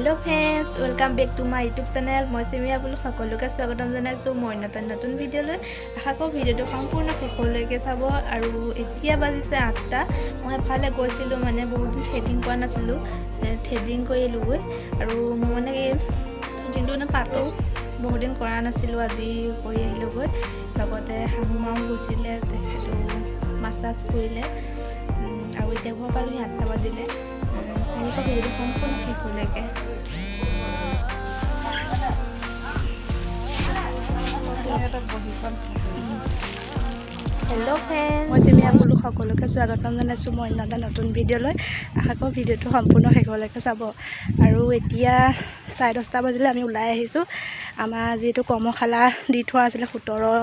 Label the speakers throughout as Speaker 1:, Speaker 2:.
Speaker 1: Hello friends, welcome back to my YouTube channel. মই Simi আপোনালোক সকলোকে স্বাগতম জনাইছো মই নতুন ভিডিঅ'লৈ। আশা কৰোঁ ভিডিঅ'টো সম্পূৰ্ণ শেষলৈকে চাব আৰু এতিয়া বাজিছে 8টা। মই এফালে গৈছিলোঁ মানে বহুত দিন থ্ৰেডিং কৰা নাছিলোঁ। থ্ৰেডিং কৰিলোঁ আৰু মই মানে থ্ৰেডিংটো মানে পাতো বহুত দিন কৰা নাছিলোঁ আজি কৰি আহিলোঁ লগতে শাহুমাও গৈছিলে তেখেতো মাছাজ কৰিলে আৰু এতিয়া ঘৰ পালোঁ 8টা বাজিলে। ভিডিঅ'টো সম্পূৰ্ণ শেষলৈকে হেল্ল' ফ্ৰেণ্ড মই Simi আপোনালোক সকলোকে স্বাগতম জনাইছোঁ মই নতুন ভিডিঅ'লৈ। আশা কৰোঁ ভিডিঅ'টো সম্পূৰ্ণ শেষলৈকে চাব আৰু এতিয়া 10:30 বাজিলে আমি ওলাই আহিছোঁ। আমাৰ যিটো কৰ্মশালা দি থোৱা আছিলে 17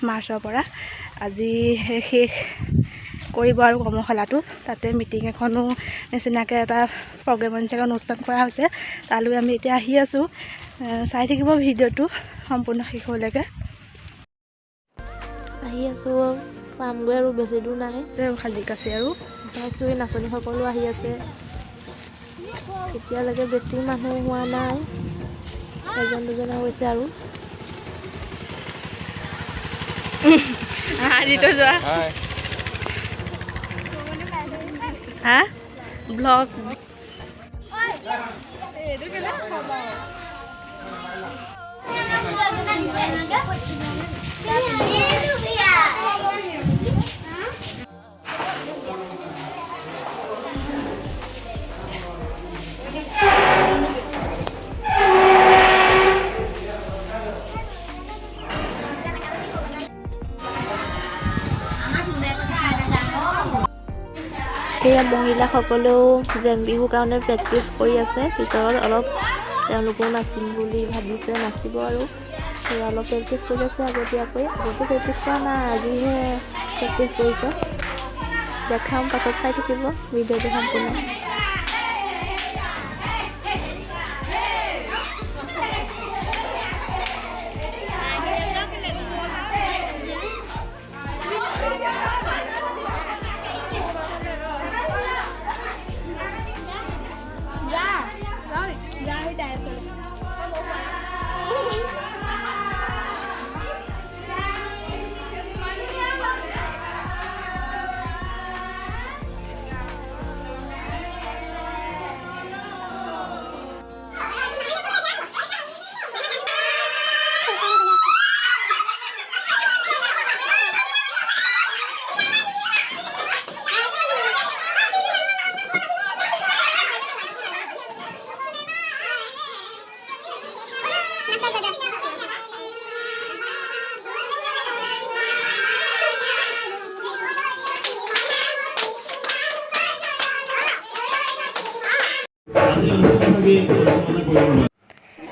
Speaker 1: মাৰ্চৰ পৰা আজি শেষ কৰিব আৰু কৰ্মশালাটো তাতে মিটিং এখনো নিচিনাকৈ এটা প্ৰগ্ৰেম নিচিনাকৈ অনুষ্ঠান কৰা হৈছে। তালৈ আমি এতিয়া আহি আছোঁ। চাই থাকিব ভিডিঅ'টো সম্পূৰ্ণ শেষলৈকে।
Speaker 2: আহি আছোঁ পামগৈ আৰু বেছি দূৰ নাই
Speaker 1: খালী কাছে আৰু
Speaker 2: পাইছোঁ। এই নাচনীসকলো আহি আছে। এতিয়ালৈকে বেছি মানুহ হোৱা নাই, এজন দুজনে হৈছে আৰু
Speaker 1: আজিতো যোৱা হা ব্লগ
Speaker 2: সেয়া মহিলাসকলেও জেং বিহুৰ কাৰণে প্ৰেক্টিচ কৰি আছে। ভিতৰত অলপ তেওঁলোকেও নাচিম বুলি ভাবিছে, নাচিব আৰু সেয়া অলপ প্ৰেক্টিচ কৰি আছে আগতীয়াকৈ। আগতে প্ৰেক্টিচ কৰা নাই, আজিহে প্ৰেক্টিচ কৰিছে। দেখাম পাছত, চাই থাকিব ভিডিঅ'টো সম্পূৰ্ণ।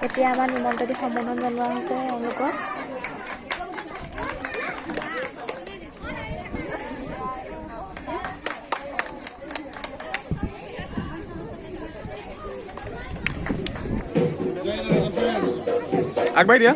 Speaker 2: এতিয়া আমাৰ নিমন্ত্ৰণী সম্বোধন জনোৱা হৈছে এওঁলোকক।
Speaker 3: আগবাঢ়ি দিয়া।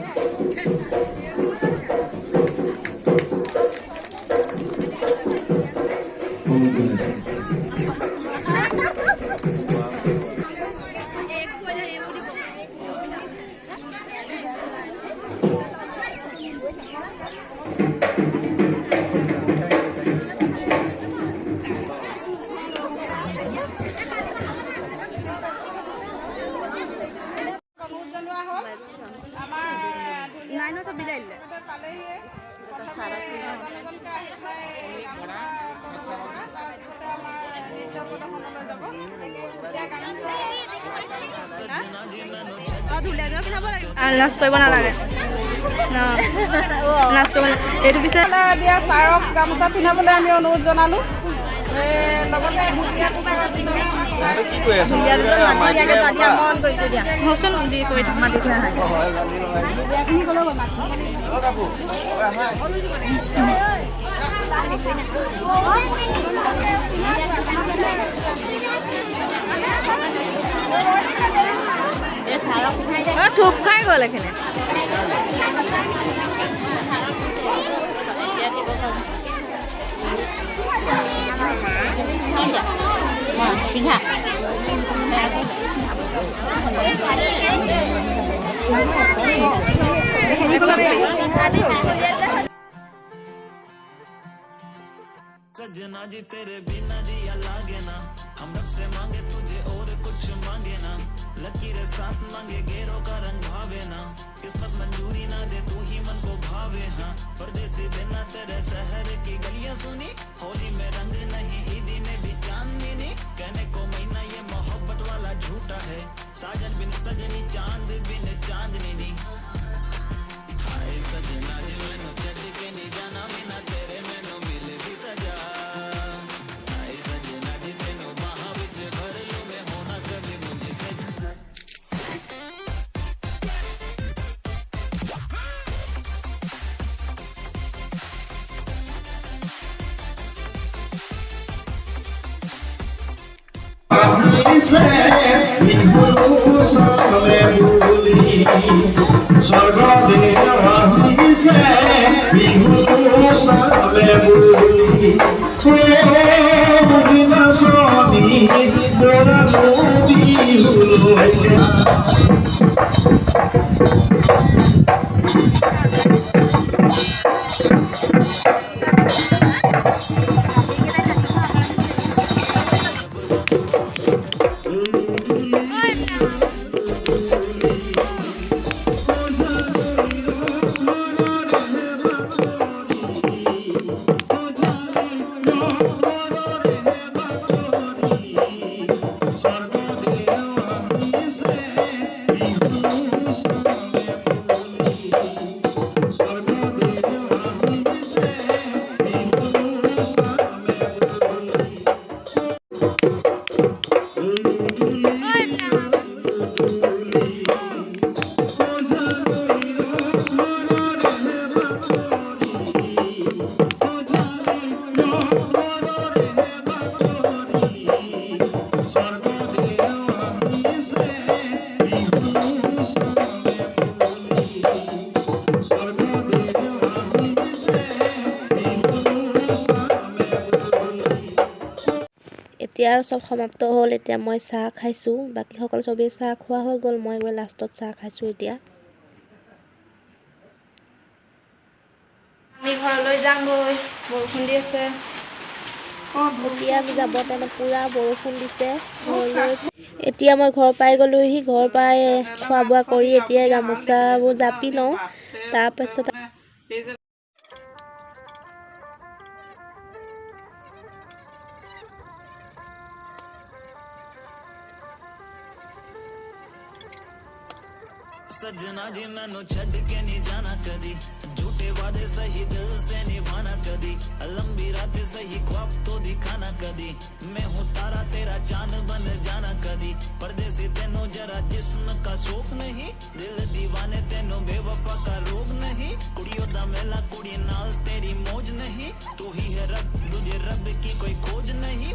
Speaker 1: নাচ কৰিব নালাগে নাচ কৰিব এইটো পিছে
Speaker 4: দিয়া ছাৰক গামোচা পিন্ধাবলৈ আমি অনুৰোধ জনালোঁ।
Speaker 1: থুপ খাই গ'ল এইখিনি।
Speaker 2: পিঠা
Speaker 5: सजना जी तेरे बिना जिया लागे ना हम रब से मांगे तुझे और कुछ मांगे ना लकीरें साथ मांगे गेरों का रंग भावे ना किस्मत मंजूरी ना दे तू ही मन को भावे हाँ परदेसी बिना तेरे शहर की गलियां सुनी होली में रंग नहीं ईदी में भी चांदनी नहीं कहने को महीना ये मोहब्बत वाला झूठा है साजन बिन सजनी चांद बिन चांदनी नहीं हाय सजना जी मैनू छड़ के नहीं जाना बिना तेरे मैनू मिल दी सजा हाय सजना जी तेनू बाहां विच भर लूं मैं होना कभी मुझे से
Speaker 2: এতিয়া আৰু চব সমাপ্ত হ'ল এতিয়া মই চাহ খাইছোঁ বাকী সকলো চবেই চাহ খোৱা হৈ গ'ল মই গৈ লাষ্টত চাহ খাইছোঁ এতিয়া
Speaker 1: আমি ঘৰলৈ যামগৈ বৰষুণ দি আছে
Speaker 2: এতিয়া আমি যাব তেনে পুৰা বৰষুণ দিছে ঘৰলৈ এতিয়া মই ঘৰ পাই গ'লোহি ঘৰ পাই খোৱা বোৱা কৰি এতিয়া গামোচাবোৰ জাপি লওঁ তাৰপাছত
Speaker 5: सजना जी मैनू छड़ के नहीं जाना कदी झूठे वादे सही दिल से निभाना कदी लंबी रात सही ख्वाब तो दिखाना कदी मैं हूँ तारा तेरा चांद बन जाना कदी परदेसी तेनों जरा जिस्म का शौक नहीं दिल दीवाने तेनों बेवफा का रोग नहीं कुड़ियों दा मेला कुड़ी नाल तेरी मौज नहीं तू ही है रब तुझे रब की कोई खोज नहीं